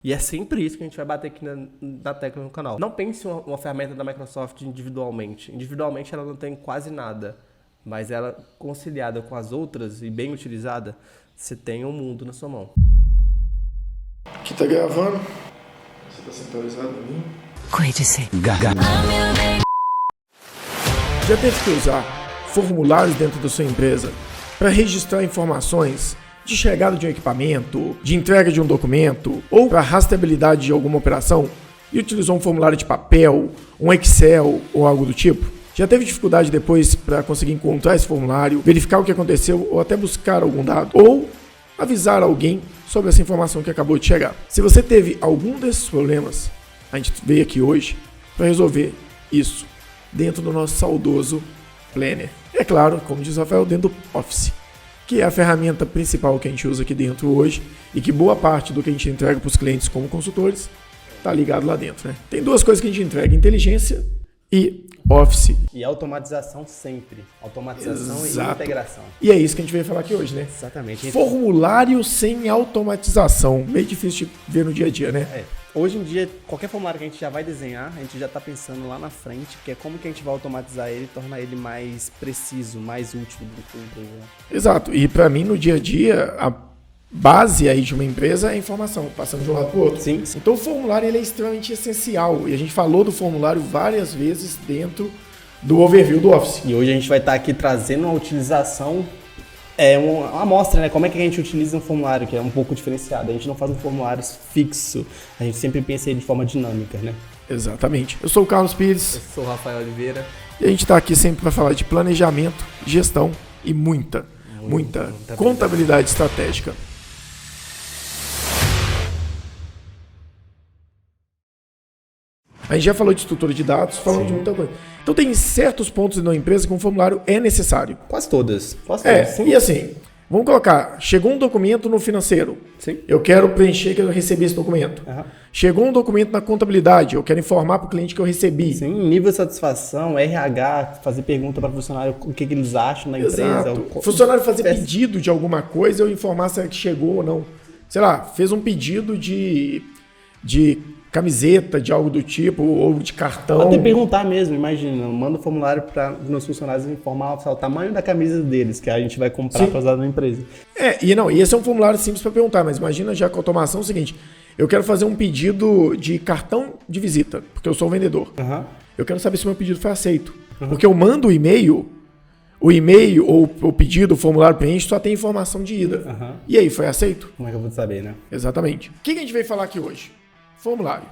E é sempre isso que a gente vai bater aqui na tecla no canal. Não pense uma ferramenta da Microsoft individualmente. Individualmente ela não tem quase nada. Mas ela, conciliada com as outras e bem utilizada, você tem um mundo na sua mão. Aqui tá gravando. Você tá centralizado em mim. Cuide-se. Já teve que usar formulários dentro da sua empresa para registrar informações de chegada de um equipamento, de entrega de um documento ou para rastreabilidade de alguma operação e utilizou um formulário de papel, um Excel ou algo do tipo? Já teve dificuldade depois para conseguir encontrar esse formulário, verificar o que aconteceu ou até buscar algum dado? Ou avisar alguém sobre essa informação que acabou de chegar? Se você teve algum desses problemas, a gente veio aqui hoje para resolver isso dentro do nosso saudoso Planner. É claro, como diz o Rafael, dentro do Office, que é a ferramenta principal que a gente usa aqui dentro hoje e que boa parte do que a gente entrega para os clientes como consultores está ligado lá dentro, né? Tem duas coisas que a gente entrega: inteligência e Office. E automatização sempre. Automatização Exato. E integração. E é isso que a gente veio falar aqui hoje, né? Exatamente. Formulário sem automatização. Meio difícil de ver no dia a dia, né? Hoje em dia, qualquer formulário que a gente já vai desenhar, a gente já está pensando lá na frente, que é como que a gente vai automatizar ele e tornar ele mais preciso, mais útil do que o Exato. E para mim, no dia a dia, a base aí de uma empresa é a informação, passando de um lado para o outro. Sim. Então o formulário ele é extremamente essencial. E a gente falou do formulário várias vezes dentro do overview do Office. E hoje a gente vai estar aqui trazendo uma utilização, uma amostra, né? Como é que a gente utiliza um formulário, que é um pouco diferenciado. A gente não faz um formulário fixo, a gente sempre pensa ele de forma dinâmica, né? Exatamente. Eu sou o Carlos Pires. Eu sou o Rafael Oliveira. E a gente está aqui sempre para falar de planejamento, gestão e muita contabilidade estratégica. A gente já falou de estrutura de dados, falamos de muita coisa. Então tem certos pontos na empresa que um formulário é necessário. Quase todas. Sim. E assim, vamos colocar, chegou um documento no financeiro. Sim. Eu quero preencher que eu recebi esse documento. Uhum. Chegou um documento na contabilidade, eu quero informar para o cliente que eu recebi. Sim, nível de satisfação, RH, fazer pergunta para o funcionário o que eles acham na empresa. Exato. Funcionário fazer pedido de alguma coisa, eu informar se chegou ou não. Sei lá, fez um pedido de camiseta, de algo do tipo, ou de cartão. Até perguntar mesmo, imagina, manda um formulário para os meus funcionários informar o tamanho da camisa deles, que a gente vai comprar para usar na empresa. E esse é um formulário simples para perguntar, mas imagina já com a automação o seguinte: eu quero fazer um pedido de cartão de visita, porque eu sou o vendedor. Uhum. Eu quero saber se o meu pedido foi aceito. Porque eu mando o e-mail ou o pedido, o formulário preenche, só tem informação de ida. Uhum. E aí, foi aceito? Como é que eu vou saber, né? Exatamente. O que a gente veio falar aqui hoje? Formulário.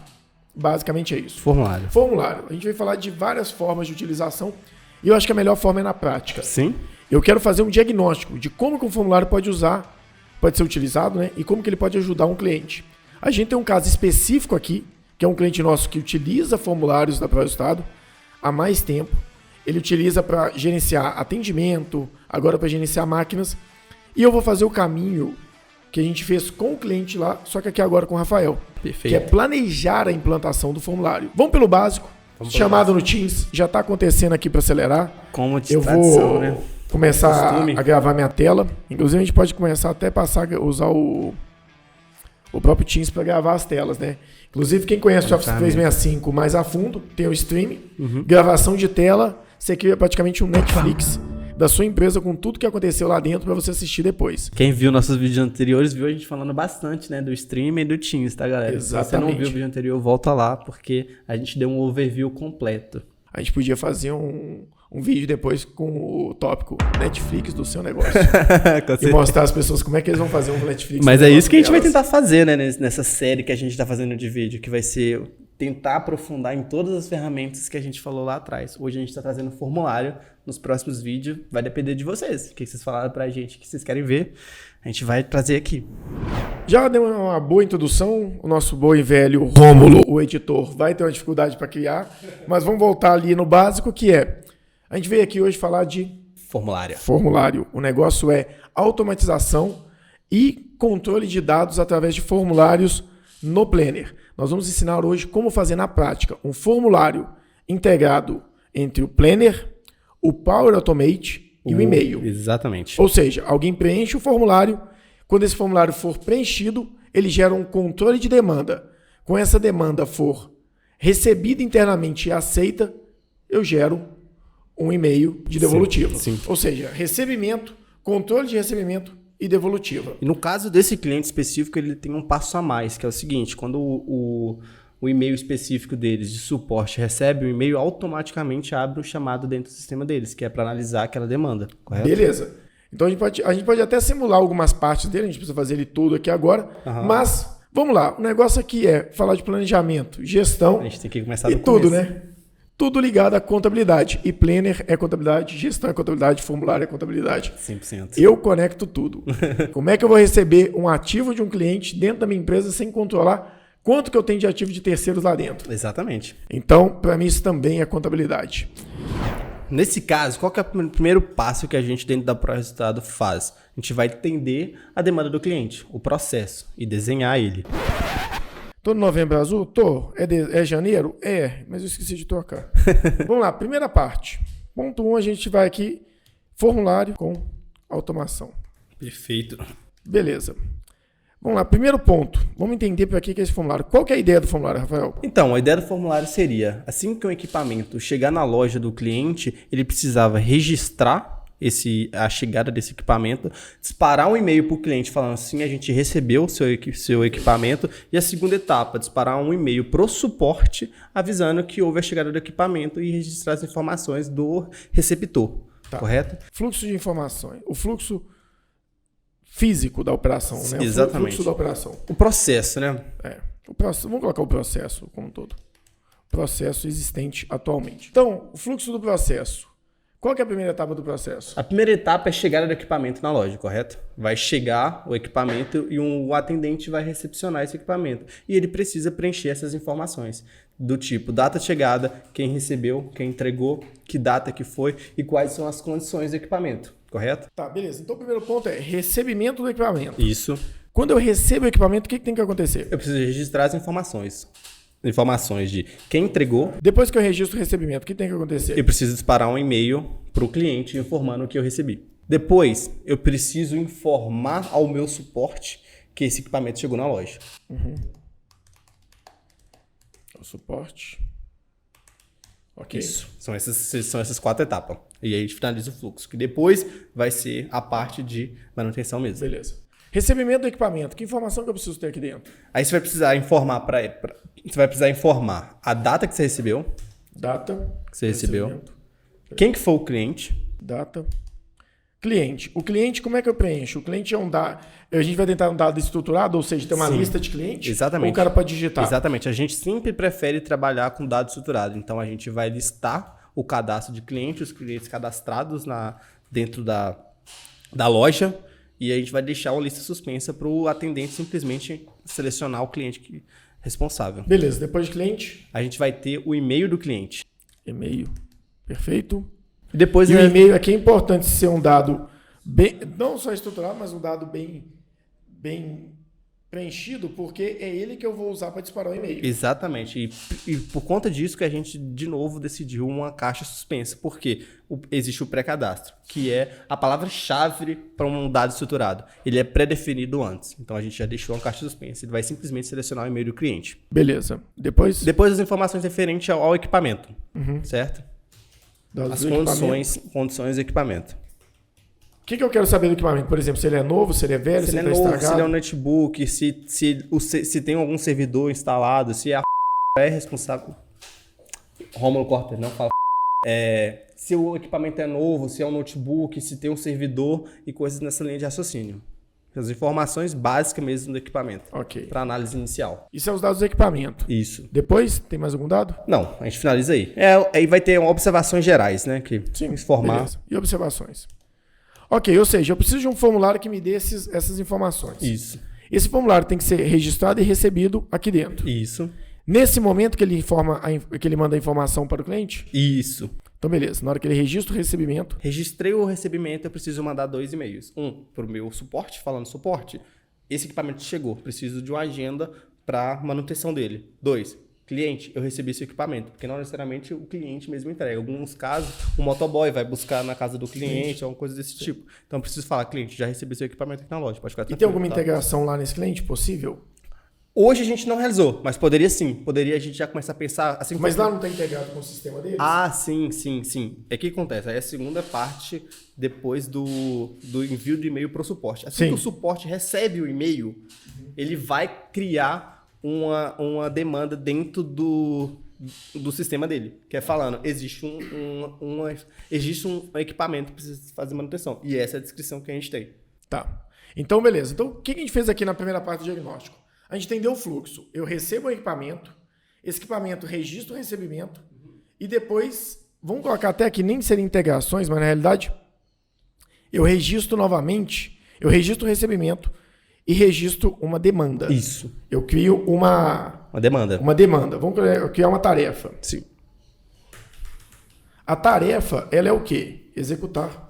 Basicamente é isso. Formulário. A gente vai falar de várias formas de utilização e eu acho que a melhor forma é na prática. Sim. Eu quero fazer um diagnóstico de como que um formulário pode ser utilizado, né? E como que ele pode ajudar um cliente. A gente tem um caso específico aqui, que é um cliente nosso que utiliza formulários da ProEstado há mais tempo. Ele utiliza para gerenciar atendimento, agora para gerenciar máquinas. E eu vou fazer o caminho que a gente fez com o cliente lá, só que aqui agora com o Rafael. Perfeito. Que é planejar a implantação do formulário. Vamos pelo básico. Chamada no Teams, já está acontecendo aqui para acelerar. Como de eu tradição, vou né? começar a gravar minha tela. Inclusive a gente pode começar até a usar o próprio Teams para gravar as telas, né? Inclusive quem conhece o Office 365 mais a fundo, tem o stream, gravação de tela, você cria praticamente um Netflix da sua empresa com tudo que aconteceu lá dentro para você assistir depois. Quem viu nossos vídeos anteriores viu a gente falando bastante, né, do stream e do Teams, tá, galera? Exatamente. Se você não viu o vídeo anterior, volta lá, porque a gente deu um overview completo. A gente podia fazer um vídeo depois com o tópico Netflix do seu negócio. E mostrar às pessoas como é que eles vão fazer um Netflix. Mas é isso que a gente vai tentar fazer, né, nessa série que a gente tá fazendo de vídeo, que vai ser tentar aprofundar em todas as ferramentas que a gente falou lá atrás. Hoje a gente está trazendo formulário. Nos próximos vídeos vai depender de vocês. O que vocês falaram pra gente que vocês querem ver, a gente vai trazer aqui. Já deu uma boa introdução. O nosso bom e velho Rômulo, o editor, vai ter uma dificuldade para criar. Mas vamos voltar ali no básico, que é... A gente veio aqui hoje falar de... Formulário. O negócio é automatização e controle de dados através de formulários no Planner. Nós vamos ensinar hoje como fazer na prática um formulário integrado entre o Planner, o Power Automate e o e-mail. Exatamente. Ou seja, alguém preenche o formulário, quando esse formulário for preenchido, ele gera um controle de demanda. Quando essa demanda for recebida internamente e aceita, eu gero um e-mail de devolutivo. Sim. Ou seja, recebimento, controle de recebimento e devolutiva. E no caso desse cliente específico, ele tem um passo a mais, que é o seguinte: quando o e-mail específico deles de suporte recebe o e-mail, automaticamente abre um chamado dentro do sistema deles, que é para analisar aquela demanda, correto? Beleza. Então a gente pode até simular algumas partes dele, a gente precisa fazer ele todo aqui agora, mas vamos lá, o negócio aqui é falar de planejamento, gestão A gente tem que começar e do tudo, começo. né? Tudo ligado à contabilidade. E planner é contabilidade, gestão é contabilidade, formulário é contabilidade. 100%. Eu conecto tudo. Como é que eu vou receber um ativo de um cliente dentro da minha empresa sem controlar quanto que eu tenho de ativo de terceiros lá dentro? Exatamente. Então, para mim, isso também é contabilidade. Nesse caso, qual que é o primeiro passo que a gente dentro da ProResultado faz? A gente vai entender a demanda do cliente, o processo, e desenhar ele. Tô no Novembro Azul? Tô. É janeiro? É, mas eu esqueci de trocar. Vamos lá, primeira parte. Ponto 1, a gente vai aqui, formulário com automação. Perfeito. Beleza. Vamos lá, primeiro ponto. Vamos entender para que é esse formulário. Qual que é a ideia do formulário, Rafael? Então, a ideia do formulário seria, assim que um equipamento chegar na loja do cliente, ele precisava registrar a chegada desse equipamento, disparar um e-mail para o cliente falando assim: a gente recebeu o seu equipamento, e a segunda etapa, disparar um e-mail para o suporte avisando que houve a chegada do equipamento e registrar as informações do receptor, correto? Fluxo de informações. O fluxo físico da operação, né? Exatamente. O fluxo da operação. O processo, né? Vamos colocar o processo como um todo. Processo existente atualmente. Então, o fluxo do processo. Qual que é a primeira etapa do processo? A primeira etapa é a chegada do equipamento na loja, correto? Vai chegar o equipamento e o atendente vai recepcionar esse equipamento. E ele precisa preencher essas informações do tipo data de chegada, quem recebeu, quem entregou, que data que foi e quais são as condições do equipamento, correto? Tá, beleza. Então o primeiro ponto é recebimento do equipamento. Isso. Quando eu recebo o equipamento, o que tem que acontecer? Eu preciso registrar as informações. Informações de quem entregou. Depois que eu registro o recebimento, o que tem que acontecer? Eu preciso disparar um e-mail para o cliente informando o que eu recebi. Depois, eu preciso informar ao meu suporte que esse equipamento chegou na loja. O suporte. Ok. Isso. São essas 4 etapas. E aí a gente finaliza o fluxo, que depois vai ser a parte de manutenção mesmo. Beleza. Recebimento do equipamento. Que informação que eu preciso ter aqui dentro? Aí você vai precisar informar você vai precisar informar a data que você recebeu, Data. que você recebeu, recebimento, quem que foi o cliente, Data. Cliente. O cliente, como é que eu preencho? O cliente é um dado. A gente vai tentar um dado estruturado, ou seja, ter uma Sim. lista de clientes. Exatamente. Ou o cara pode digitar. Exatamente. A gente sempre prefere trabalhar com dado estruturado. Então, a gente vai listar o cadastro de clientes, os clientes cadastrados dentro da loja, e a gente vai deixar uma lista suspensa para o atendente simplesmente selecionar o cliente responsável. Beleza. Depois de cliente, A gente vai ter o e-mail do cliente. e-mail. Perfeito. Depois E o e-mail aqui é importante ser um dado bem, não só estruturado, mas um dado bem preenchido, porque é ele que eu vou usar para disparar o e-mail. Exatamente. E por conta disso que a gente, de novo, decidiu uma caixa suspensa. Porque existe o pré-cadastro, que é a palavra-chave para um dado estruturado. Ele é pré-definido antes. Então, a gente já deixou uma caixa suspensa. Ele vai simplesmente selecionar o e-mail do cliente. Beleza. Depois Depois, as informações referentes ao equipamento. Certo? dados As do equipamento. condições do equipamento. O que eu quero saber do equipamento? Por exemplo, se ele é novo, se ele é velho, Se se ele ele é está novo, se estragado. ele é um notebook, se tem algum servidor instalado, se a é responsável. Rômulo Corter, não fala. Se o equipamento é novo, se é um notebook, se tem um servidor e coisas nessa linha de raciocínio. As informações básicas mesmo do equipamento. Ok. Para análise inicial. Isso é os dados do equipamento. Isso. Depois, tem mais algum dado? Não, a gente finaliza aí. Aí vai ter observações gerais, né? Que informar. Beleza. E observações. Ok, ou seja, eu preciso de um formulário que me dê essas informações. Isso. Esse formulário tem que ser registrado e recebido aqui dentro. Isso. Nesse momento que ele manda a informação para o cliente? Isso. Então, beleza. Na hora que ele registra o recebimento, Registrei o recebimento, eu preciso mandar 2 e-mails. Um para o meu suporte, falando suporte. Esse equipamento chegou, preciso de uma agenda para manutenção dele. 2, cliente, eu recebi esse equipamento, porque não necessariamente o cliente mesmo entrega. Em alguns casos, o motoboy vai buscar na casa do cliente, alguma coisa desse tipo. Então, eu preciso falar, cliente, já recebi seu equipamento aqui na loja, pode ficar tranquilo. E tem alguma integração lá nesse cliente possível? Hoje a gente não realizou, mas poderia sim. Poderia a gente já começar a pensar... Assim, mas lá não está integrado com o sistema deles? Ah, sim. É que acontece, aí é a segunda parte depois do envio do e-mail para o suporte. Assim que o suporte recebe o e-mail, ele vai criar uma demanda dentro do sistema dele, que é falando, existe um equipamento que precisa fazer manutenção. E essa é a descrição que a gente tem. Tá. Então, beleza. Então, o que a gente fez aqui na primeira parte do diagnóstico? A gente entendeu o fluxo. Eu recebo o equipamento, esse equipamento registra o recebimento e depois, vamos colocar até aqui, nem seria integrações, mas na realidade, eu registro novamente, eu registro o recebimento e registro uma demanda. Isso. Eu crio uma demanda. Uma demanda. Vamos criar uma tarefa. Sim. A tarefa, ela é o quê? Executar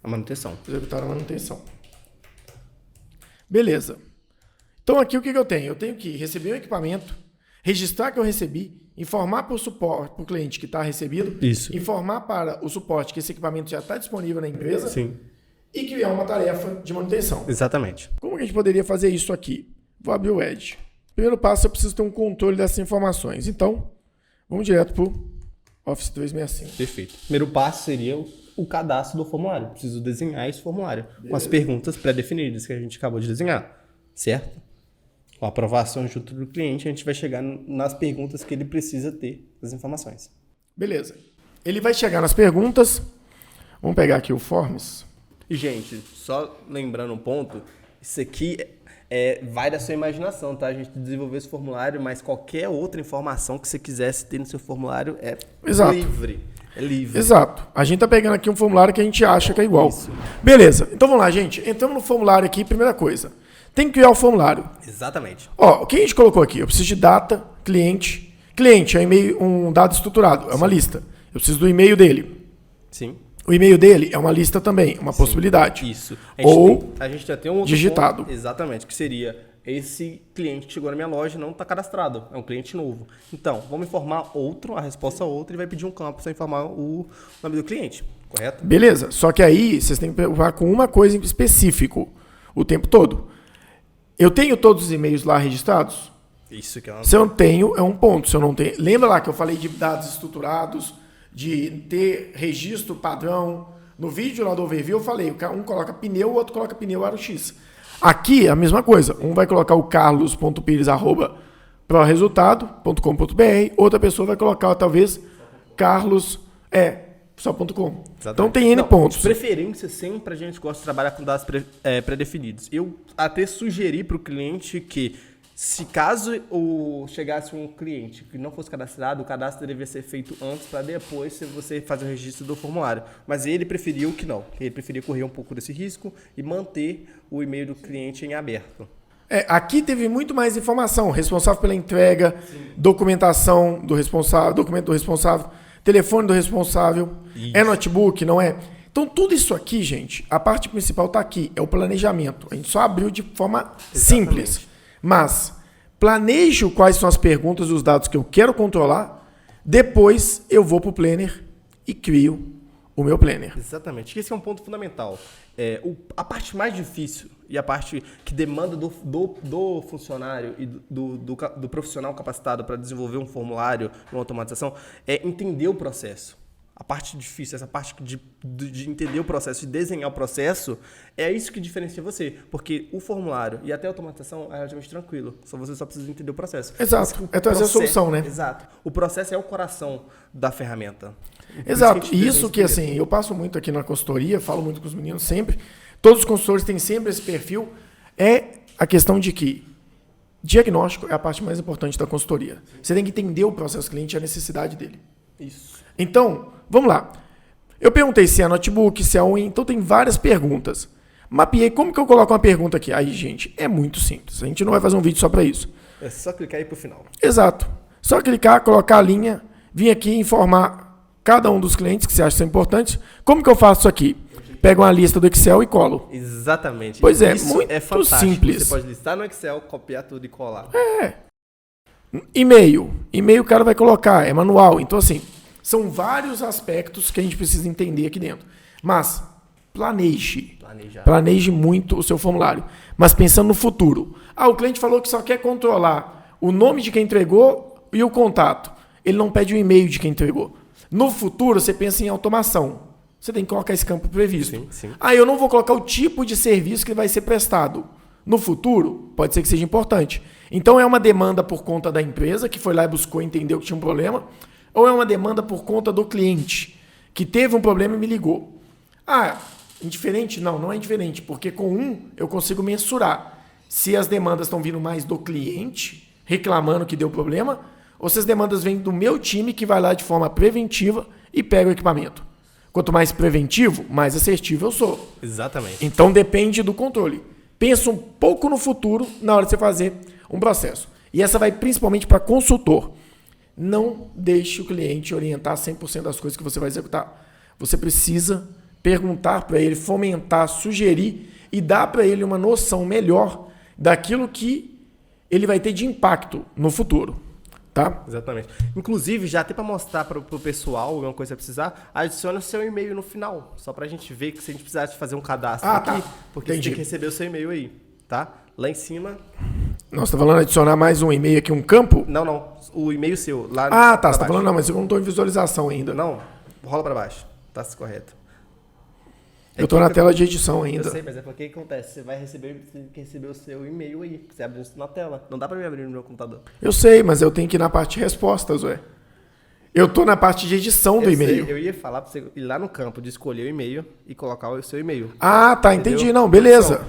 a manutenção. Executar a manutenção. Beleza. Então aqui o que eu tenho? Eu tenho que receber o equipamento, registrar que eu recebi, informar para o suporte, para o cliente que está recebido, Isso. Informar para o suporte que esse equipamento já está disponível na empresa. Sim. E criar uma tarefa de manutenção. Exatamente. Como que a gente poderia fazer isso aqui? Vou abrir o Edge. Primeiro passo, eu preciso ter um controle dessas informações. Então, vamos direto para o Office 365. Perfeito. Primeiro passo seria o cadastro do formulário. Preciso desenhar esse formulário com as perguntas pré-definidas que a gente acabou de desenhar. Certo? Com a aprovação junto do cliente, a gente vai chegar nas perguntas que ele precisa ter as informações. Beleza. Ele vai chegar nas perguntas. Vamos pegar aqui o Forms. E, gente, só lembrando um ponto, isso aqui vai da sua imaginação, tá? A gente desenvolveu esse formulário, mas qualquer outra informação que você quisesse ter no seu formulário é livre. É livre. Exato. A gente tá pegando aqui um formulário que a gente acha que é igual. Isso. Beleza. Então vamos lá, gente. Entramos no formulário aqui, primeira coisa. Tem que criar o formulário. Exatamente. Ó, o que a gente colocou aqui? Eu preciso de data, cliente. Cliente é um dado estruturado, é uma lista. Eu preciso do e-mail dele. Sim. O e-mail dele é uma lista também, uma possibilidade. Isso. A gente já tem um outro digitado. Ponto, exatamente, que seria esse cliente que chegou na minha loja e não está cadastrado. É um cliente novo. Então, vamos informar a resposta a outro, e vai pedir um campo para informar o nome do cliente. Correto? Beleza. Só que aí vocês têm que preocupar com uma coisa em específico o tempo todo. Eu tenho todos os e-mails lá registrados? Isso que é Se eu não tenho, é um ponto. Se eu não tenho, lembra lá que eu falei de dados estruturados, de ter registro padrão. No vídeo lá do overview eu falei, um coloca pneu, o outro coloca pneu aro X. Aqui a mesma coisa. Um vai colocar o carlos.pires@proresultado.com.br, outra pessoa vai colocar talvez só.com. Então tem N pontos. De preferência, sempre a gente gosta de trabalhar com dados pré-definidos. Eu até sugeri para o cliente que, se caso chegasse um cliente que não fosse cadastrado, o cadastro deveria ser feito antes para depois você fazer o registro do formulário. Mas ele preferiu que não. Ele preferia correr um pouco desse risco e manter o e-mail do cliente em aberto. Aqui teve muito mais informação. Responsável pela entrega, documentação do responsável, documento do responsável, telefone do responsável, é notebook, não é? Então, tudo isso aqui, gente, a parte principal está aqui, é o planejamento. A gente só abriu de forma simples. Mas planejo quais são as perguntas e os dados que eu quero controlar, depois eu vou para o Planner e crio o meu Planner. Exatamente. Esse é um ponto fundamental. A parte mais difícil e a parte que demanda do funcionário e do profissional capacitado para desenvolver um formulário, uma automatização, é entender o processo. A parte difícil, essa parte de entender o processo, de desenhar o processo, é isso que diferencia você. Porque o formulário e até a automatização é relativamente tranquilo. Você só precisa entender o processo. Exato. É trazer a solução, né? Exato. O processo é o coração da ferramenta. Exato. E isso que, assim, eu passo muito aqui na consultoria, falo muito com os meninos sempre. Todos os consultores têm sempre esse perfil. É a questão de que diagnóstico é a parte mais importante da consultoria. Você tem que entender o processo cliente e a necessidade dele. Isso. Então, vamos lá. Eu perguntei se é notebook, se é Win, então tem várias perguntas. Mapeei, como que eu coloco uma pergunta aqui? Aí, gente, é muito simples. A gente não vai fazer um vídeo só para isso. É só clicar aí pro final. Exato. Só clicar, colocar a linha, vir aqui e informar cada um dos clientes que você acha que são importantes. Como que eu faço isso aqui? Pego uma lista do Excel e colo. Exatamente. Pois é, isso muito fantástico. simples. Você pode listar no Excel, copiar tudo e colar. E-mail. E-mail o cara vai colocar, é manual. Então, assim, são vários aspectos que a gente precisa entender aqui dentro. Mas, planeje muito o seu formulário. Mas pensando no futuro. O cliente falou que só quer controlar o nome de quem entregou e o contato. Ele não pede o e-mail de quem entregou. No futuro, você pensa em automação. Você tem que colocar esse campo previsto. Sim. Eu não vou colocar o tipo de serviço que vai ser prestado. No futuro, pode ser que seja importante. Então, é uma demanda por conta da empresa, que foi lá e buscou entender que tinha um problema, ou é uma demanda por conta do cliente, que teve um problema e me ligou. Indiferente? Não é indiferente, porque com eu consigo mensurar se as demandas estão vindo mais do cliente, reclamando que deu problema, ou se as demandas vêm do meu time, que vai lá de forma preventiva e pega o equipamento. Quanto mais preventivo, mais assertivo eu sou. Exatamente. Então, depende do controle. Pensa um pouco no futuro na hora de você fazer um processo. E essa vai principalmente para consultor. Não deixe o cliente orientar 100% das coisas que você vai executar. Você precisa perguntar para ele, fomentar, sugerir e dar para ele uma noção melhor daquilo que ele vai ter de impacto no futuro. Tá? Exatamente. Inclusive, já até para mostrar para o pessoal alguma coisa que precisar, adicione o seu e-mail no final. Só para a gente ver que se a gente precisar de fazer um cadastro aqui, porque Entendi. você tem que receber o seu e-mail aí, tá? Lá em cima... Nós estamos falando de adicionar mais um e-mail aqui, um campo? Não. O e-mail seu. Lá Você está falando, não, mas eu não estou em visualização ainda. Não, rola para baixo. Tá correto. Eu estou na tela de edição ainda. Eu sei, mas é porque o que acontece? Você tem que receber o seu e-mail aí. Você abre isso na tela. Não dá para me abrir no meu computador. Eu sei, mas eu tenho que ir na parte de respostas, ué. Eu estou na parte de edição do e-mail. Eu ia falar para você ir lá no campo de escolher o e-mail e colocar o seu e-mail. Tá, entendi. Não, beleza.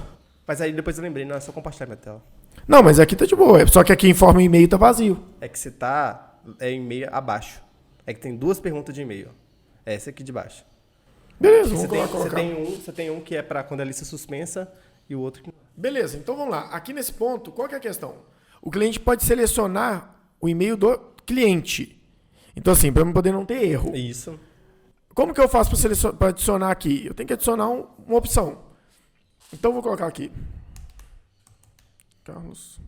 Mas aí depois eu lembrei, não, é só compartilhar minha tela. Não, mas aqui tá de boa. Só que aqui informa o e-mail tá vazio. É que você tá e-mail abaixo. É que tem duas perguntas de e-mail. É essa aqui de baixo. Beleza, Você vamos colocar. Você tem um que é para quando a lista é suspensa e o outro que... Beleza, então vamos lá. Aqui nesse ponto, qual que é a questão? O cliente pode selecionar o e-mail do cliente. Então assim, para eu poder não ter erro. Isso. Como que eu faço para adicionar aqui? Eu tenho que adicionar uma opção. Então eu vou colocar aqui. Carlos.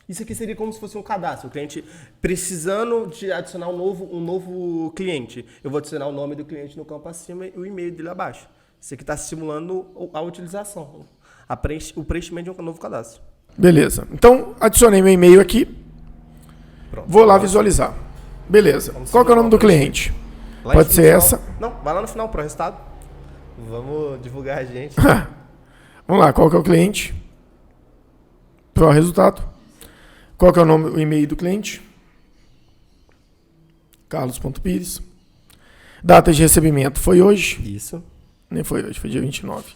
Isso aqui seria como se fosse um cadastro. O cliente precisando de adicionar um novo cliente. Eu vou adicionar o nome do cliente no campo acima e o e-mail dele abaixo. Isso aqui está simulando a utilização, o preenchimento de um novo cadastro. Beleza. Então, adicionei meu e-mail aqui. Pronto. Vou lá visualizar. Beleza. Qual que é o nome do cliente? Lá Pode ser essa. Não, vai lá no final pro resultado. Vamos divulgar a gente. Vamos lá, qual que é o cliente? Pro resultado. Qual que é o e-mail do cliente? Carlos.pires. Data de recebimento foi hoje. Isso. Nem foi hoje, foi dia 29.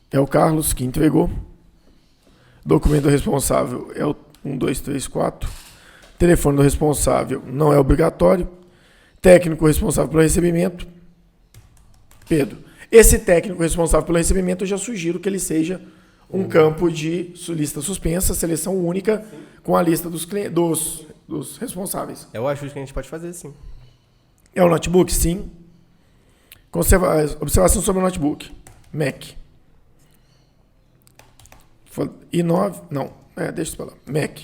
É o Carlos que entregou. Documento responsável é o 1234. Telefone do responsável não é obrigatório. Técnico responsável pelo recebimento, Pedro. Esse técnico responsável pelo recebimento, eu já sugiro que ele seja um campo de lista suspensa, seleção única, com a lista dos responsáveis. É o ajuste que a gente pode fazer, sim. É o notebook? Sim. Observação sobre o notebook. Mac. i9, não. Deixa eu falar. Mac.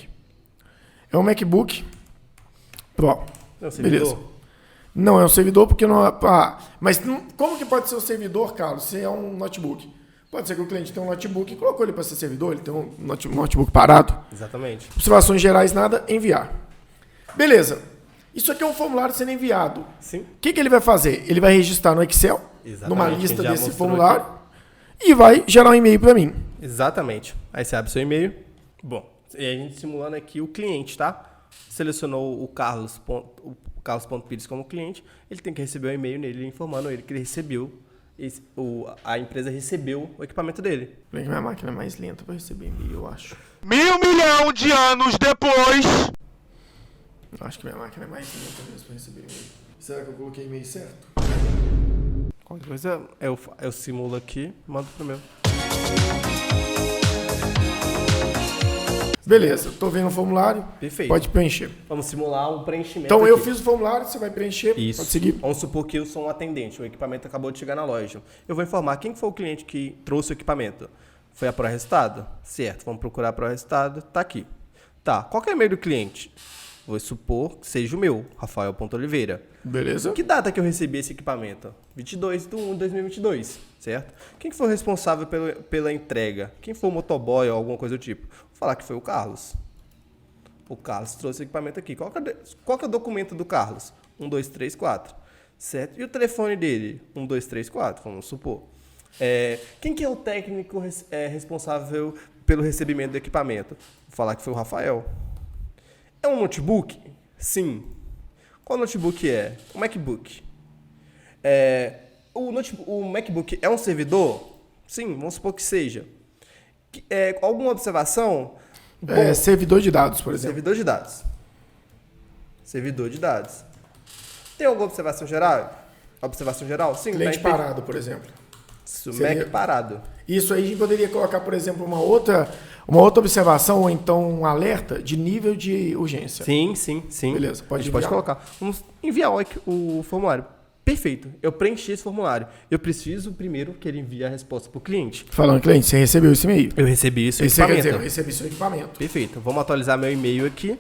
É um MacBook Pro. É um servidor? Beleza. Não é um servidor porque não... mas como que pode ser um servidor, Carlos, se é um notebook? Pode ser que o cliente tenha um notebook e colocou ele para ser servidor, ele tem um notebook parado. Exatamente. Observações gerais, nada, enviar. Beleza. Isso aqui é um formulário sendo enviado. Sim. O que ele vai fazer? Ele vai registrar no Excel, numa lista desse formulário, e vai gerar um e-mail para mim. Exatamente. Aí você abre seu e-mail. Bom, e a gente simulando aqui o cliente, tá? Selecionou o Carlos.pires como cliente, ele tem que receber um e-mail nele informando ele que ele recebeu, a empresa recebeu o equipamento dele. Minha máquina é mais lenta para receber e-mail, eu acho. 1.000 milhão de anos depois. Eu acho que minha máquina é mais lenta mesmo para receber e-mail. Será que eu coloquei e-mail certo? Qualquer coisa eu simulo aqui e mando pro meu. Beleza, estou vendo o formulário. Perfeito. Pode preencher. Vamos simular um preenchimento Então aqui. eu fiz o formulário, você vai preencher. Isso. Pode seguir. Vamos supor que eu sou um atendente, o equipamento acabou de chegar na loja. Eu vou informar quem foi o cliente que trouxe o equipamento. Foi a ProRestado? Certo, vamos procurar a ProRestado, tá aqui. Tá, qual que é o e-mail do cliente? Vou supor que seja o meu, Rafael.Oliveira. Beleza. Que data que eu recebi esse equipamento? 22/1/2022, certo? Quem que foi o responsável pela entrega? Quem foi o motoboy ou alguma coisa do tipo? Vou falar que foi o Carlos. O Carlos trouxe o equipamento aqui. Qual que é o documento do Carlos? 1234, certo? E o telefone dele? 1234, vamos supor. Quem que é o técnico responsável pelo recebimento do equipamento? Vou falar que foi o Rafael. É um notebook? Sim. Qual notebook é? O MacBook. O MacBook é um servidor? Sim, vamos supor que seja. Alguma observação? Bom, Servidor de dados, por exemplo. servidor de dados. Servidor de dados. Tem alguma observação geral? Observação geral? Sim. Cliente tá parado, por exemplo. Isso, Seria- Mac parado. Isso aí a gente poderia colocar, por exemplo, uma outra observação ou então um alerta de nível de urgência. Sim. Beleza, A pode gente pode enviar? colocar. Vamos enviar o formulário. Perfeito. Eu preenchi esse formulário. Eu preciso primeiro que ele envie a resposta para o cliente. Falando, cliente, você recebeu esse e-mail. Eu recebi isso Esse quer equipamento. dizer, eu recebi seu equipamento. Perfeito. Vamos atualizar meu e-mail aqui.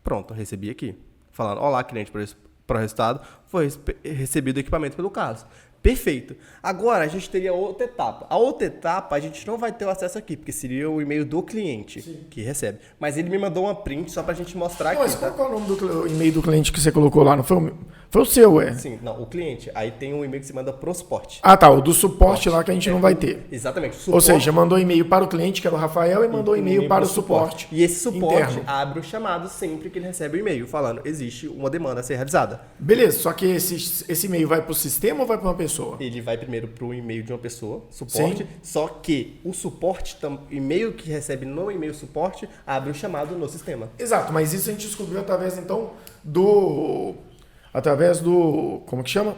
Pronto, recebi aqui. Falando, olá, cliente, para o resultado. Foi recebido o equipamento pelo Carlos. Perfeito. Agora a gente teria outra etapa. A outra etapa a gente não vai ter o acesso aqui, porque seria o e-mail do cliente que recebe. Mas ele me mandou uma print só pra gente mostrar Mas aqui. Tá? qual é o nome do e-mail do cliente que você colocou lá? Não foi o seu, é? Sim, não, o cliente. Aí tem um e-mail que você manda pro suporte. Ah, tá. O do suporte lá que a gente não vai ter. Exatamente. Ou seja, mandou e-mail para o cliente, que era o Rafael, e mandou e-mail para o suporte. E esse suporte interno. abre o chamado sempre que ele recebe o e-mail, falando, existe uma demanda a ser realizada. Beleza, só que esse e-mail vai para o sistema ou vai para uma pessoa? Ele vai primeiro para o e-mail de uma pessoa, suporte, só que o suporte, e-mail que recebe no e-mail suporte, abre o chamado no sistema. Exato, mas isso a gente descobriu através, então, como que chama?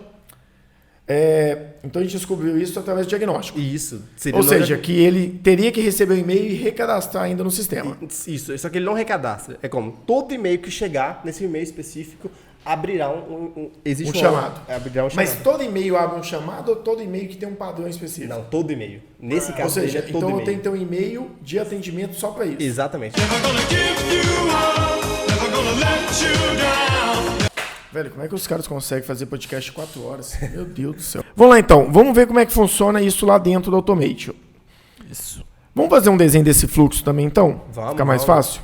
Então a gente descobriu isso através do diagnóstico. Isso. Ou seja, que ele teria que receber o e-mail e recadastrar ainda no sistema. Isso, só que ele não recadastra. É como todo e-mail que chegar nesse e-mail específico abrirá existe Um chamado. Abrirá um chamado. Mas todo e-mail abre um chamado ou todo e-mail que tem um padrão específico? Não, todo e-mail. Nesse Ou caso, seja, ele é todo então eu e-mail. tenho que ter um e-mail de atendimento só para isso. Exatamente. Velho, como é que os caras conseguem fazer podcast 4 horas? Meu Deus do céu. Vamos lá então, vamos ver como é que funciona isso lá dentro do Automation. Isso. Vamos fazer um desenho desse fluxo também então? Vamos, Fica mais vamos. fácil?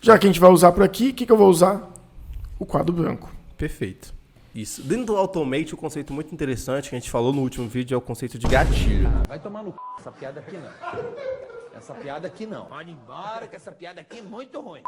Já que a gente vai usar por aqui, o que eu vou usar? O quadro branco. Perfeito. Isso. Dentro do Automate, um conceito muito interessante que a gente falou no último vídeo é o conceito de gatilho. Vai tomar no c... essa piada aqui não. Essa piada aqui não. Pode ir embora que essa piada aqui é muito ruim.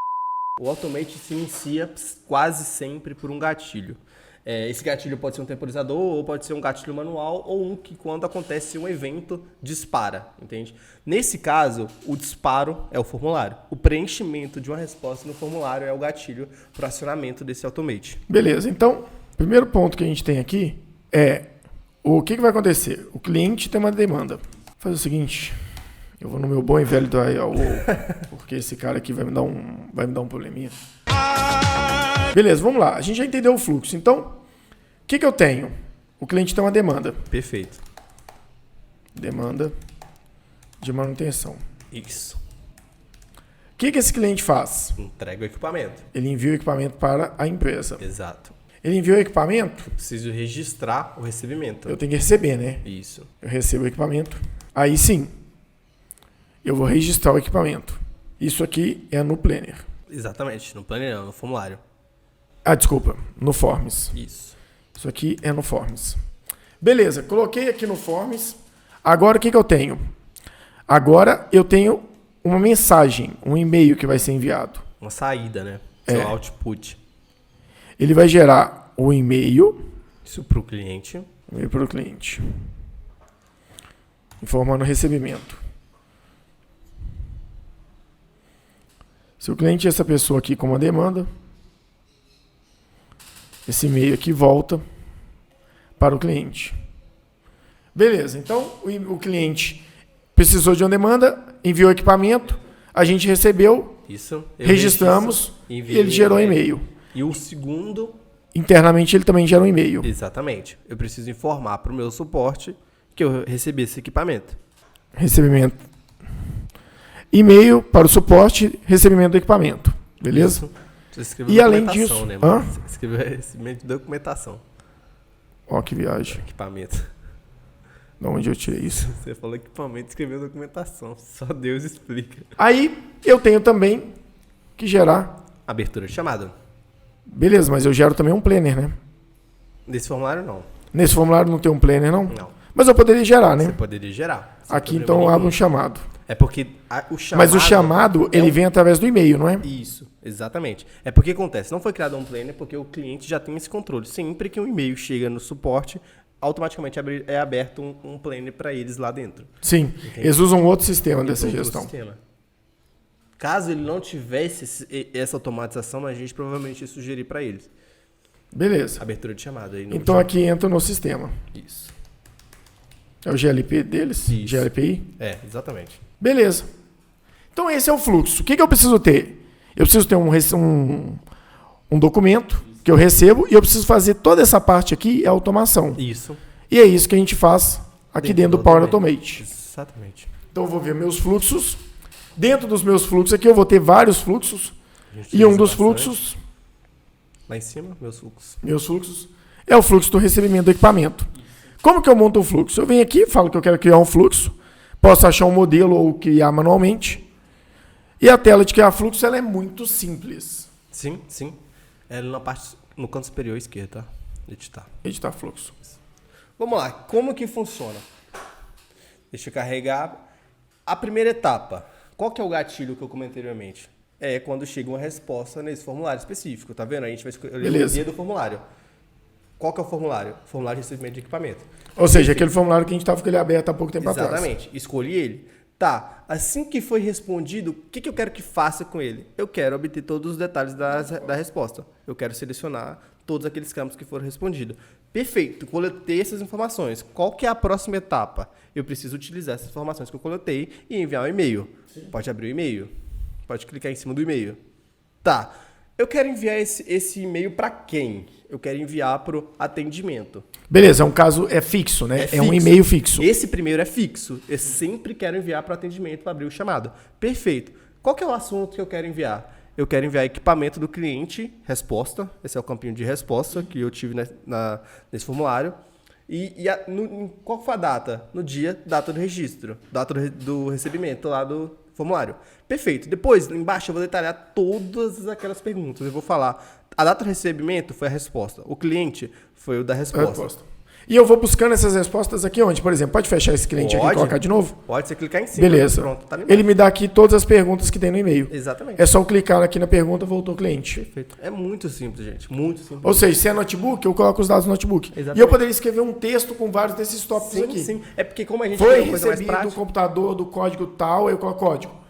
O Automate se inicia quase sempre por um gatilho. Esse gatilho pode ser um temporizador, ou pode ser um gatilho manual, ou um que quando acontece um evento, dispara, entende? Nesse caso, o disparo é o formulário. O preenchimento de uma resposta no formulário é o gatilho para o acionamento desse Automate. Beleza, então, primeiro ponto que a gente tem aqui é o que vai acontecer? O cliente tem uma demanda. Vou fazer o seguinte, eu vou no meu bom e velho do IOO, porque esse cara aqui vai me dar um probleminha. Beleza, vamos lá. A gente já entendeu o fluxo. Então, o que eu tenho? O cliente tem uma demanda. Perfeito. Demanda de manutenção. Isso. O que esse cliente faz? Entrega o equipamento. Ele envia o equipamento para a empresa. Exato. Ele enviou o equipamento, Preciso registrar o recebimento. eu tenho que receber, né? Isso. Eu recebo o equipamento. Aí sim, eu vou registrar o equipamento. Isso aqui é no Planner. Exatamente. No planner, no formulário. Ah, desculpa, no Forms. Isso. Isso aqui é no Forms. Beleza, coloquei aqui no Forms. Agora o que eu tenho? Agora eu tenho uma mensagem, um e-mail que vai ser enviado. Uma saída, né? Seu output. Ele vai gerar o e-mail Isso para o cliente. para o cliente, informando o recebimento. Se o cliente é essa pessoa aqui com uma demanda, esse e-mail aqui volta para o cliente. Beleza, então o cliente precisou de uma demanda, enviou o equipamento, a gente recebeu, Isso. Eu registramos registro, e enviei ele gerou e-mail. E o segundo, Internamente ele também gera um e-mail. exatamente. Eu preciso informar para o meu suporte que eu recebi esse equipamento. Recebimento. E-mail para o suporte, recebimento do equipamento. Beleza? Isso. Você escreveu E além documentação, disso... né, Hã? mano? Você escreveu recebimento de documentação. Ó, que viagem. Equipamento. De onde eu tirei isso? Você falou equipamento e escreveu documentação. Só Deus explica. Aí, eu tenho também que gerar... Abertura de chamada. Beleza, mas eu gero também um planner, né? Nesse formulário, não. Nesse formulário não tem um planner, não? Não. Mas eu poderia gerar, né? Você poderia gerar. sem Aqui, problema então, eu nenhum. abro um chamado. É porque o chamado... Mas o chamado, é ele um- vem através do e-mail, não é? Isso, exatamente. É porque acontece, não foi criado um planner porque o cliente já tem esse controle. Sempre que um e-mail chega no suporte, automaticamente é aberto um planner para eles lá dentro. Sim. Eles usam outro sistema dessa Então, gestão. o sistema. Caso ele não tivesse essa automatização, a gente provavelmente ia sugerir para eles. Beleza. Abertura de chamada. Aí no Então aqui entra no sistema. Isso. É o GLP deles? Isso. GLPI? Exatamente. Beleza. Então esse é o fluxo. O que eu preciso ter? Eu preciso ter um documento que eu recebo e eu preciso fazer toda essa parte aqui, é automação. Isso. E é isso que a gente faz aqui dentro do Power Automate. Exatamente. Então eu vou ver meus fluxos. Dentro dos meus fluxos aqui eu vou ter vários fluxos. A gente E um utiliza dos bastante. fluxos, Lá em cima, meus fluxos. é o fluxo do recebimento do equipamento. Como que eu monto um fluxo? Eu venho aqui, falo que eu quero criar um fluxo. Posso achar um modelo ou criar manualmente. E a tela de criar fluxo ela é muito simples. Sim, sim. É na parte, no canto superior esquerdo, tá? Editar. Editar fluxo. Vamos lá, como que funciona? Deixa eu carregar. A primeira etapa, qual que é o gatilho que eu comentei anteriormente? É quando chega uma resposta nesse formulário específico, tá vendo? A gente vai escolher Beleza. o dia do formulário. Qual que é o formulário? Formulário de recebimento de equipamento. Ou seja, aquele formulário que a gente estava com ele aberto há pouco tempo atrás. Exatamente. Escolhi ele. Tá, assim que foi respondido, o que eu quero que faça com ele? Eu quero obter todos os detalhes da resposta. Eu quero selecionar todos aqueles campos que foram respondidos. Perfeito, coletei essas informações. Qual que é a próxima etapa? Eu preciso utilizar essas informações que eu coletei e enviar um e-mail. Pode abrir o e-mail. Pode clicar em cima do e-mail. Tá, eu quero enviar esse e-mail para quem? Eu quero enviar para o atendimento. Beleza, é um caso fixo, né? É um fixo. e-mail fixo. Esse primeiro é fixo. Eu sempre quero enviar para o atendimento para abrir o chamado. Perfeito. Qual que é o assunto que eu quero enviar? Eu quero enviar equipamento do cliente, resposta. Esse é o campinho de resposta que eu tive nesse formulário. Qual foi a data? No dia, data do registro, data do recebimento lá do formulário. Perfeito. Depois, embaixo, eu vou detalhar todas aquelas perguntas. Eu vou falar, a data do recebimento foi a resposta. O cliente foi o da resposta. E eu vou buscando essas respostas aqui onde? Por exemplo, pode fechar esse cliente aqui e colocar de novo? Pode, você clicar em cima. Beleza. Pronto, tá limpo. Ele me dá aqui todas as perguntas que tem no e-mail. Exatamente. É só eu clicar aqui na pergunta, voltou o cliente. Perfeito. É muito simples, gente. Muito simples. Ou seja, se é notebook, eu coloco os dados no notebook. Exatamente. E eu poderia escrever um texto com vários desses tópicos Sim, aqui. sim. É porque como a gente Foi tem uma coisa mais recebido do prática... computador do código tal, eu coloco código.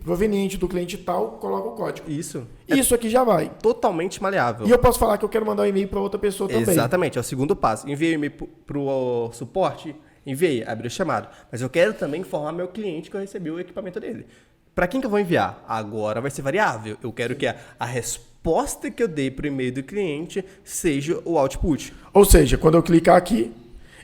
Proveniente do cliente tal, coloco o código. Isso. Isso aqui já vai. Totalmente maleável. E eu posso falar que eu quero mandar um e-mail para outra pessoa também. Exatamente, é o segundo passo. Enviei o e-mail para o suporte, enviei, abri o chamado. Mas eu quero também informar meu cliente que eu recebi o equipamento dele. Para quem que eu vou enviar? Agora vai ser variável. Eu quero que a resposta que eu dei para o e-mail do cliente seja o output. Ou seja, quando eu clicar aqui,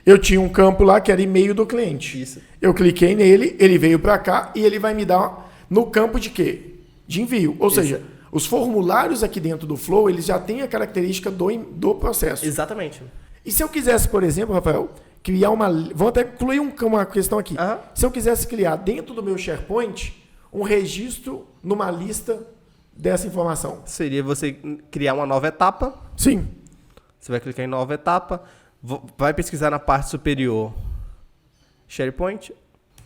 eu tinha um campo lá que era e-mail do cliente. Isso. Eu cliquei nele, ele veio para cá e ele vai me dar no campo de quê? De envio. Ou seja, os formulários aqui dentro do Flow, eles já têm a característica do processo. Exatamente. E se eu quisesse, por exemplo, Rafael, criar uma... Vou até incluir uma questão aqui. Aham. Se eu quisesse criar dentro do meu SharePoint um registro numa lista dessa informação. Seria você criar uma nova etapa. Sim. Você vai clicar em nova etapa, vai pesquisar na parte superior SharePoint.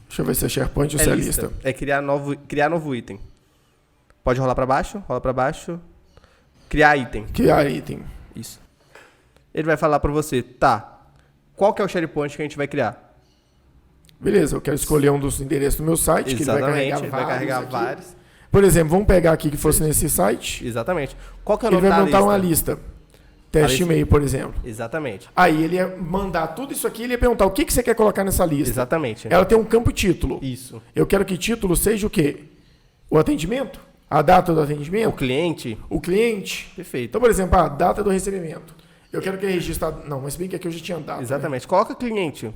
Deixa eu ver se é SharePoint ou se é lista. É criar novo item. Pode rolar para baixo, rola para baixo. Criar item. Criar item. Isso. Ele vai falar para você, tá, qual que é o SharePoint que a gente vai criar? Beleza, eu quero escolher um dos endereços do meu site, que ele Exatamente, vai carregar aqui. vários. Por exemplo, vamos pegar aqui que fosse nesse site. Exatamente. Qual que é o Ele nome vai da montar lista? uma lista. Teste lista. e-mail, por exemplo. Exatamente. Aí ele ia mandar tudo isso aqui e ele ia perguntar o que você quer colocar nessa lista. Exatamente. Ela tem um campo título. Isso. Eu quero que título seja o quê? O atendimento? A data do atendimento? O cliente? O cliente? Perfeito. Então, por exemplo, a data do recebimento. Eu quero que ele registrado... Não, mas bem que aqui eu já tinha data. Exatamente. Coloca cliente. Né?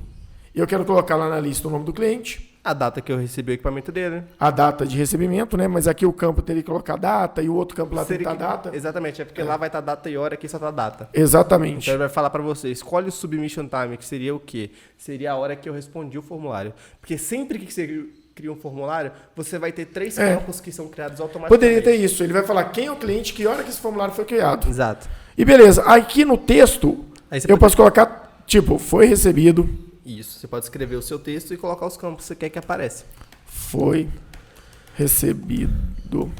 E eu quero colocar lá na lista o nome do cliente. A data que eu recebi o equipamento dele. A data de recebimento, né? Mas aqui o campo teria que colocar data e o outro campo lá tem que estar data. Exatamente, é porque lá vai estar data e hora, aqui só tá data. Exatamente. Então ele vai falar para você, escolhe o submission time, que seria o quê? Seria a hora que eu respondi o formulário. Porque sempre que você cria um formulário, você vai ter 3 campos que são criados automaticamente. Poderia ter isso. Ele vai falar quem é o cliente, que hora que esse formulário foi criado. Exato. E beleza, aqui no texto, Aí você eu posso colocar, tipo, foi recebido. Isso, você pode escrever o seu texto e colocar os campos que você quer que apareça. Foi recebido.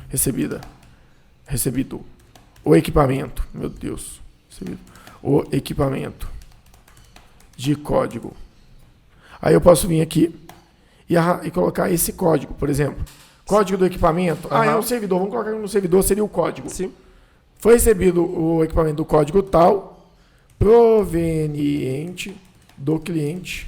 Recebido. O equipamento. Meu Deus. Recebido. O equipamento de código. Aí eu posso vir aqui e colocar esse código, por exemplo. Código do equipamento. É um servidor. Vamos colocar no servidor, seria o código. Sim. Foi recebido o equipamento do código tal, proveniente do cliente.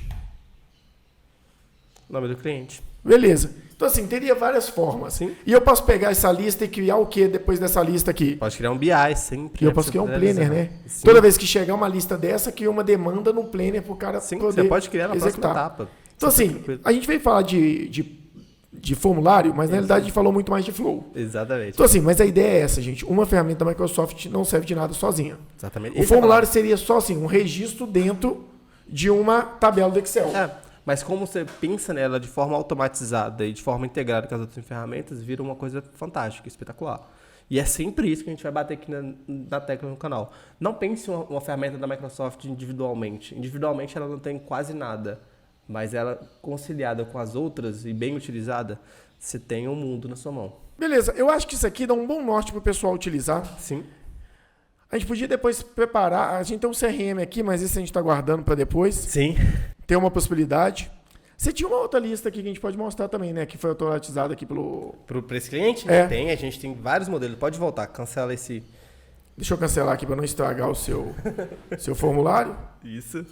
Nome do cliente. Beleza. Então, assim, teria várias formas. Sim. E eu posso pegar essa lista e criar o que depois dessa lista aqui? Pode criar um BI sempre. E eu posso criar um planner, né? Sim. Toda vez que chegar uma lista dessa, cria uma demanda no planner para o cara Sim, poder você pode criar na executar. próxima etapa. Então, assim, a gente veio falar de formulário, mas na realidade a gente falou muito mais de flow. Exatamente. Então, assim, mas a ideia é essa, gente. Uma ferramenta da Microsoft não serve de nada sozinha. Exatamente. O formulário seria só, assim, um registro dentro de uma tabela do Excel. Mas como você pensa nela de forma automatizada e de forma integrada com as outras ferramentas, vira uma coisa fantástica, espetacular. E é sempre isso que a gente vai bater aqui na tecla no canal. Não pense uma ferramenta da Microsoft individualmente. Individualmente ela não tem quase nada. Mas ela, conciliada com as outras e bem utilizada, você tem um mundo na sua mão. Beleza, eu acho que isso aqui dá um bom norte para o pessoal utilizar. Sim. A gente podia depois preparar, a gente tem um CRM aqui, mas esse a gente está guardando para depois. Sim. Tem uma possibilidade. Você tinha uma outra lista aqui que a gente pode mostrar também, né? Que foi automatizada aqui pelo... Para esse cliente? É. Tem, a gente tem vários modelos. Pode voltar, cancela esse... Deixa eu cancelar aqui para não estragar o seu formulário. Isso.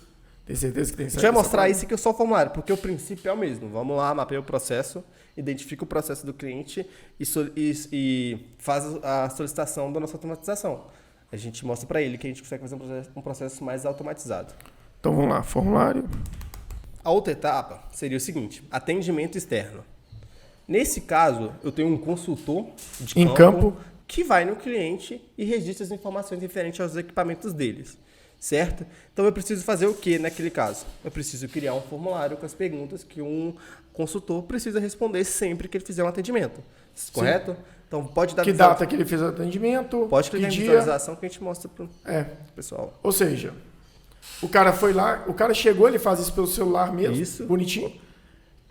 Tem certeza que tem A gente vai mostrar isso aqui é só o formulário, porque o princípio é o mesmo. Vamos lá, mapeia o processo, identifica o processo do cliente e faz a solicitação da nossa automatização. A gente mostra para ele que a gente consegue fazer um processo mais automatizado. Então vamos lá, formulário. A outra etapa seria o seguinte, atendimento externo. Nesse caso, eu tenho um consultor de Em campo que vai no cliente e registra as informações referentes aos equipamentos deles. Certo? Então eu preciso fazer o que naquele caso? Eu preciso criar um formulário com as perguntas que um consultor precisa responder sempre que ele fizer um atendimento. Correto? Então pode dar... Que data que ele fez o atendimento? Pode clicar em visualização que a gente mostra para o pessoal. Ou seja, o cara foi lá, o cara chegou, ele faz isso pelo celular mesmo, Isso. bonitinho.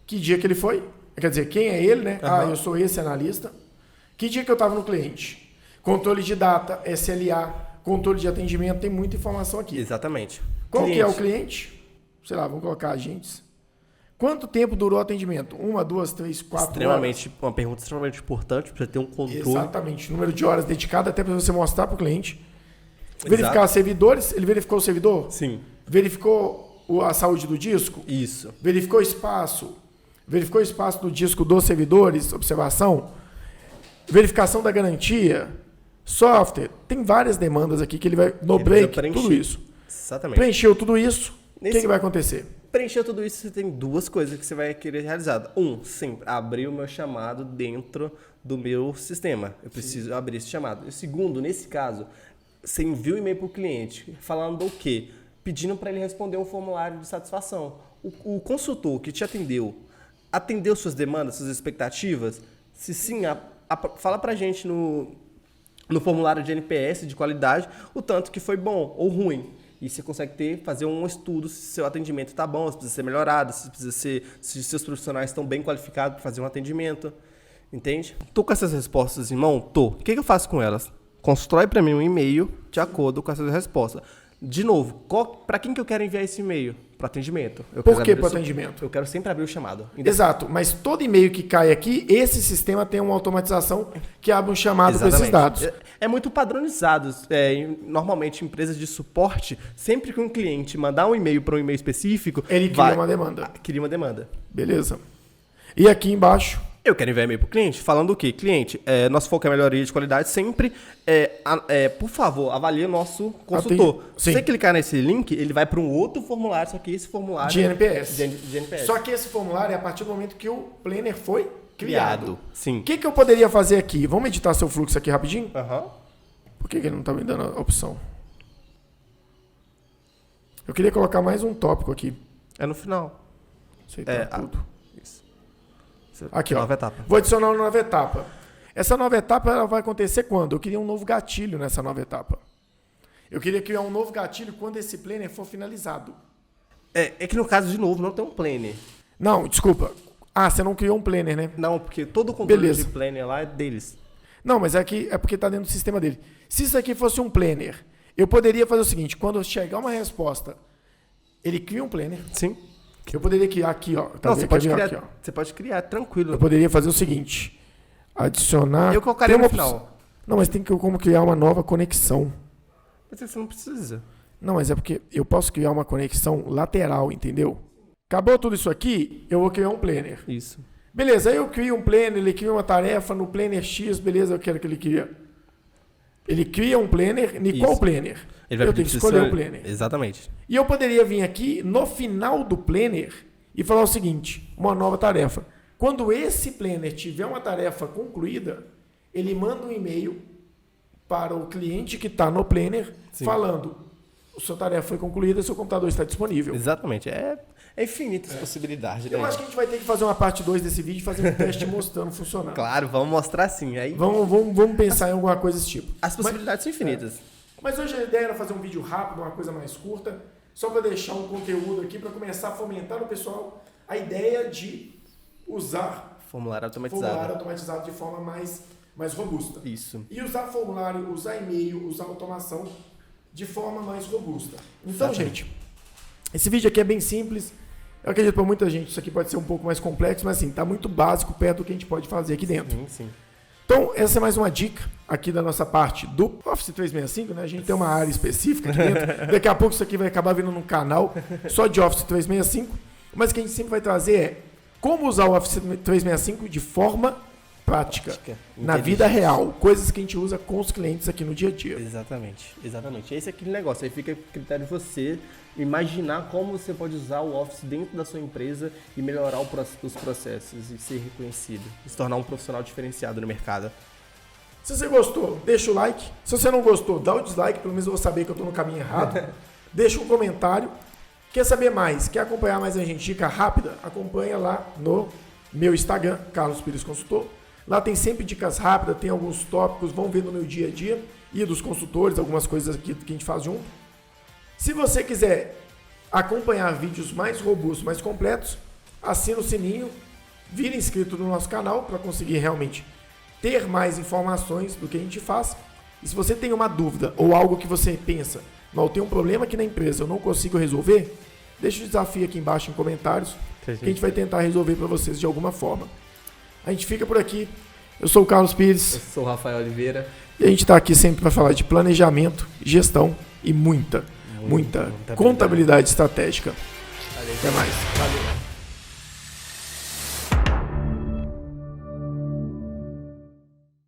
Que dia que ele foi? Quer dizer, quem é ele, né? Eu sou esse analista. Que dia que eu estava no cliente? Controle de data, SLA, controle de atendimento, tem muita informação aqui. Exatamente. Qual que é o cliente? Sei lá, vamos colocar agentes. Quanto tempo durou o atendimento? 1, 2, 3, 4 horas? Uma pergunta extremamente importante para você ter um controle. Exatamente. Número de horas dedicado até para você mostrar para o cliente. Exato. Verificar servidores. Ele verificou o servidor? Sim. Verificou a saúde do disco? Isso. Verificou espaço? Verificou o espaço do disco dos servidores? Observação? Verificação da garantia? Software? Tem várias demandas aqui que ele vai... No break, tudo isso. Exatamente. Preencheu tudo isso, o que vai acontecer? Preencher tudo isso, você tem duas coisas que você vai querer realizar. Sempre abrir o meu chamado dentro do meu sistema. Eu preciso abrir esse chamado. E segundo, nesse caso, você envia um e-mail para o cliente falando o quê? Pedindo para ele responder um formulário de satisfação. O consultor que te atendeu suas demandas, suas expectativas? Se sim, fala para a gente no formulário de NPS de qualidade o tanto que foi bom ou ruim. E você consegue fazer um estudo se seu atendimento está bom, se precisa ser melhorado, se seus profissionais estão bem qualificados para fazer um atendimento. Entende? Tô com essas respostas em mão? Tô. O que eu faço com elas? Constrói para mim um e-mail de acordo com essas respostas. De novo, para quem que eu quero enviar esse e-mail? Para atendimento. Por que para atendimento? Eu quero sempre abrir o chamado. Exato, mas todo e-mail que cai aqui, esse sistema tem uma automatização que abre um chamado com esses dados. É muito padronizado. Normalmente, empresas de suporte, sempre que um cliente mandar um e-mail para um e-mail específico... Ele cria uma demanda. Cria uma demanda. Beleza. E aqui embaixo... Eu quero enviar e-mail pro cliente falando o quê? Cliente, nosso foco é melhoria de qualidade, sempre, por favor, avalie o nosso consultor. Se você clicar nesse link, ele vai para um outro formulário, só que esse formulário... De NPS. De NPS. Só que esse formulário é a partir do momento que o planner foi criado. Sim. O que eu poderia fazer aqui? Vamos editar seu fluxo aqui rapidinho? Aham. Por que ele não está me dando a opção? Eu queria colocar mais um tópico aqui. É no final. Aceitar tudo. Isso. Aqui, ó. Nova etapa. Vou adicionar uma nova etapa. Essa nova etapa ela vai acontecer quando? Eu queria um novo gatilho nessa nova etapa. Eu queria criar um novo gatilho quando esse planner for finalizado. É que no caso, de novo, não tem um planner. Não, desculpa. Ah, você não criou um planner, né? Não, porque todo o controle Beleza. de planner lá é deles. Não, mas é porque está dentro do sistema dele. Se isso aqui fosse um planner, eu poderia fazer o seguinte, quando chegar uma resposta, ele cria um planner. Sim. Eu poderia criar aqui, ó. Não, você pode criar, aqui, ó. você pode criar, tranquilo. Eu poderia fazer o seguinte, adicionar... Eu colocaria tem no uma opção- final. Não, mas tem que como criar uma nova conexão. Mas você não precisa. Não, mas é porque eu posso criar uma conexão lateral, entendeu? Acabou tudo isso aqui, eu vou criar um planner. Isso. Beleza, aí eu crio um planner, ele cria uma tarefa no planner X, beleza, eu quero que ele cria. Ele cria um planner, em qual Isso. planner? Ele vai Eu pedir tenho que pra escolher você- o planner. Exatamente. E eu poderia vir aqui no final do planner e falar o seguinte, uma nova tarefa. Quando esse planner tiver uma tarefa concluída, ele manda um e-mail para o cliente que está no planner falando, sua tarefa foi concluída, seu computador está disponível. Exatamente. É infinitas possibilidades. Eu né? acho que a gente vai ter que fazer uma parte 2 desse vídeo e fazer um teste mostrando funcionando. Claro, vamos mostrar sim. Aí Vamos pensar em alguma coisa desse tipo. as possibilidades são infinitas. Mas hoje a ideia era fazer um vídeo rápido, uma coisa mais curta, só para deixar um conteúdo aqui, para começar a fomentar no pessoal a ideia de usar Formulário automatizado. formulário automatizado de forma mais robusta. Isso. E usar formulário, usar e-mail, usar automação de forma mais robusta. Então, gente, esse vídeo aqui é bem simples. Eu acredito para muita gente isso aqui pode ser um pouco mais complexo, mas assim, está muito básico perto do que a gente pode fazer aqui dentro. Sim, sim. Então, essa é mais uma dica aqui da nossa parte do Office 365, né? A gente tem uma área específica aqui dentro. Daqui a pouco isso aqui vai acabar vindo num canal só de Office 365. Mas o que a gente sempre vai trazer é como usar o Office 365 de forma prática, na vida real. Coisas que a gente usa com os clientes aqui no dia a dia. Exatamente, exatamente. Esse é aquele negócio, aí fica a critério de você imaginar como você pode usar o Office dentro da sua empresa e melhorar os processos e ser reconhecido, e se tornar um profissional diferenciado no mercado. Se você gostou, deixa o like. Se você não gostou, dá o dislike, pelo menos eu vou saber que eu estou no caminho errado. Deixa um comentário. Quer saber mais? Quer acompanhar mais a gente? Dica rápida? Acompanha lá no meu Instagram, Carlos Pires Consultor. Lá tem sempre dicas rápidas, tem alguns tópicos, vão ver no meu dia a dia e dos consultores, algumas coisas aqui que a gente faz junto. Se você quiser acompanhar vídeos mais robustos, mais completos, assina o sininho, vira inscrito no nosso canal para conseguir realmente ter mais informações do que a gente faz. E se você tem uma dúvida ou algo que você pensa, não, eu tenho um problema aqui na empresa, eu não consigo resolver, deixa o desafio aqui embaixo em comentários, que a gente vai tentar resolver para vocês de alguma forma. A gente fica por aqui. Eu sou o Carlos Pires. Eu sou o Rafael Oliveira. E a gente está aqui sempre para falar de planejamento, gestão e muita contabilidade estratégica. Valeu. Até mais. Valeu.